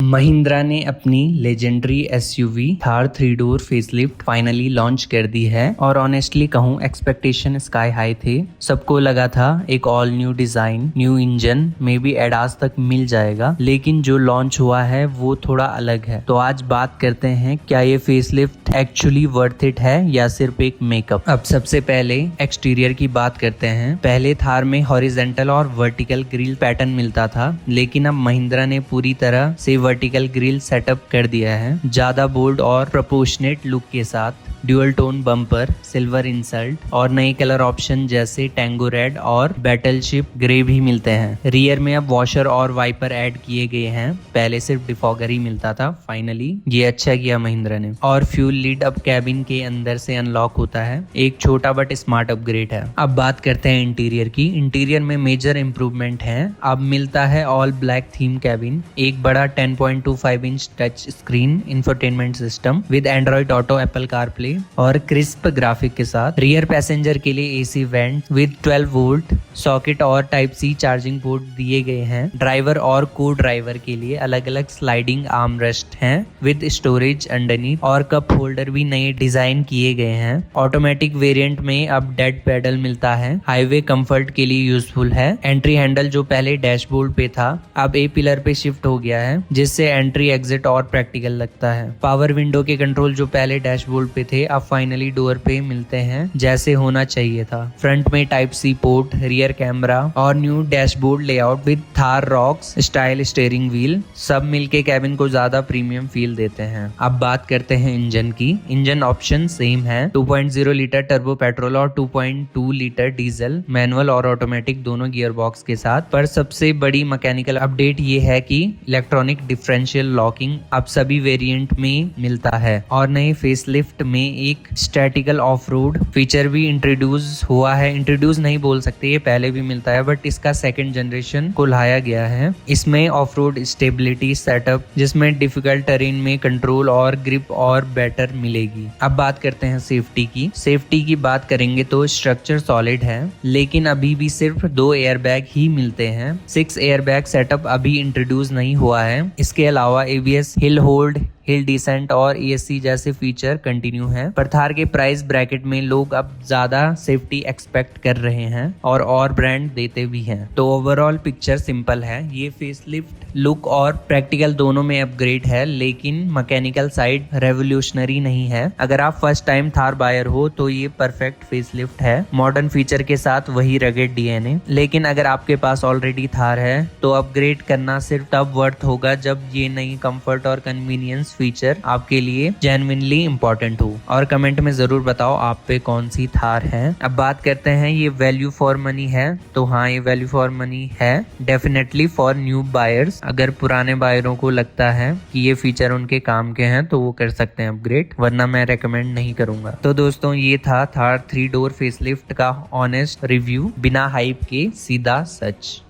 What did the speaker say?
महिंद्रा ने अपनी legendary SUV Thar 3 door facelift finally launch कर दी है और ऑनेस्टली कहूँ एक्सपेक्टेशन स्काई हाई थे। सबको लगा था एक all new design, new engine, may be ADAS तक मिल जाएगा, लेकिन जो लॉन्च हुआ है वो थोड़ा अलग है। तो आज बात करते हैं क्या ये फेसलिफ्ट एक्चुअली वर्थ इट है या सिर्फ एक मेकअप। अब सबसे पहले एक्सटीरियर की बात करते हैं। पहले थार में हॉरिजेंटल और वर्टिकल ग्रिल पैटर्न मिलता था, लेकिन अब महिंद्रा ने पूरी तरह से वर्टिकल ग्रिल सेटअप कर दिया है, ज्यादा बोल्ड और प्रोपोर्शनेट लुक के साथ। Dual tone bumper, silver insult और नए कलर ऑप्शन जैसे टैंगो रेड और बैटलशिप ग्रे भी मिलते हैं। रियर में अब वॉशर और वाइपर ऐड किए गए हैं, पहले सिर्फ डिफॉगर ही मिलता था। फाइनली ये अच्छा किया महिंद्रा ने। और फ्यूल लीड अब कैबिन के अंदर से अनलॉक होता है, एक छोटा बट स्मार्ट अपग्रेड है। अब बात करते हैं इंटीरियर की। इंटीरियर में मेजर इंप्रूवमेंट है। अब मिलता है ऑल ब्लैक थीम कैबिन, एक बड़ा 10.25 inch touch screen infotainment system with Android auto, Apple CarPlay और क्रिस्प ग्राफिक के साथ। रियर पैसेंजर के लिए AC vent with 12 volt socket और टाइप सी चार्जिंग पोर्ट दिए गए हैं। ड्राइवर और को ड्राइवर के लिए अलग अलग स्लाइडिंग आर्म रेस्ट हैं विद स्टोरेज अंडरनीथ और कप होल्डर भी नए डिजाइन किए गए हैं। ऑटोमेटिक वेरिएंट में अब डेड पेडल मिलता है, हाईवे कंफर्ट के लिए यूजफुल है। एंट्री हैंडल जो पहले डैशबोर्ड पे था अब ए पिलर पे शिफ्ट हो गया है, जिससे एंट्री एग्जिट और प्रैक्टिकल लगता है। पावर विंडो के कंट्रोल जो पहले डैशबोर्ड पे थे अब फाइनली डोर पे मिलते हैं, जैसे होना चाहिए था। फ्रंट में type C port, rear camera और new dashboard layout with Thar Roxx style steering wheel, सब मिलके कैबिन को ज्यादा प्रीमियम फील देते हैं। अब बात करते हैं इंजन की। इंजन ऑप्शन सेम है, 2.0 लीटर टर्बो पेट्रोल और 2.2 लीटर डीजल, मैनुअल और ऑटोमेटिक दोनों गियर बॉक्स के साथ। पर सबसे बड़ी मैकेनिकल अपडेट ये है कि इलेक्ट्रॉनिक डिफरेंशियल लॉकिंग अब सभी वेरिएंट में मिलता है और नए फेसलिफ्ट में एक स्टैटिकल ऑफ रोड फीचर भी इंट्रोड्यूस हुआ है। इंट्रोड्यूस नहीं बोल सकते, ये पहले भी मिलता है, बट इसका सेकंड जनरेशन को लाया गया है। इसमें ऑफ रोड स्टेबिलिटी सेटअप, जिसमें डिफिकल्ट टेरेन में कंट्रोल और ग्रिप और बेटर मिलेगी। अब बात करते हैं सेफ्टी की। सेफ्टी की बात करेंगे तो स्ट्रक्चर सॉलिड है, लेकिन अभी भी सिर्फ 2 एयरबैग ही मिलते हैं। 6 एयरबैग सेटअप अभी इंट्रोड्यूस नहीं हुआ है। इसके अलावा ABS, hill hold, hill descent और ESC जैसे फीचर कंटिन्यू है। पर थार के प्राइस ब्रैकेट में लोग अब ज्यादा सेफ्टी एक्सपेक्ट कर रहे हैं और ब्रांड देते भी हैं। तो ओवरऑल पिक्चर सिंपल है, ये फेसलिफ्ट लुक और प्रैक्टिकल दोनों में अपग्रेड है, लेकिन मैकेनिकल साइड रेवोल्यूशनरी नहीं है। अगर आप फर्स्ट टाइम थार बायर हो तो ये परफेक्ट फेसलिफ्ट है, मॉडर्न फीचर के साथ वही रगेड DNA। लेकिन अगर आपके पास ऑलरेडी थार है तो अपग्रेड करना सिर्फ तब वर्थ होगा जब ये नई कंफर्ट और कन्वीनियंस फीचर आपके लिए जेन्युइनली इंपॉर्टेंट हो। और कमेंट में जरूर बताओ आप पे कौन सी थार है। अब बात करते हैं ये वैल्यू फॉर मनी है, तो हाँ ये वैल्यू फॉर मनी है डेफिनेटली फॉर न्यू बायर्स। अगर पुराने बायरों को लगता है कि ये फीचर उनके काम के हैं तो वो कर सकते हैं अपग्रेड, वरना मैं रेकमेंड नहीं करूंगा। तो दोस्तों ये था थार 3 डोर फेसलिफ्ट का ऑनेस्ट रिव्यू, बिना हाइप के सीधा सच।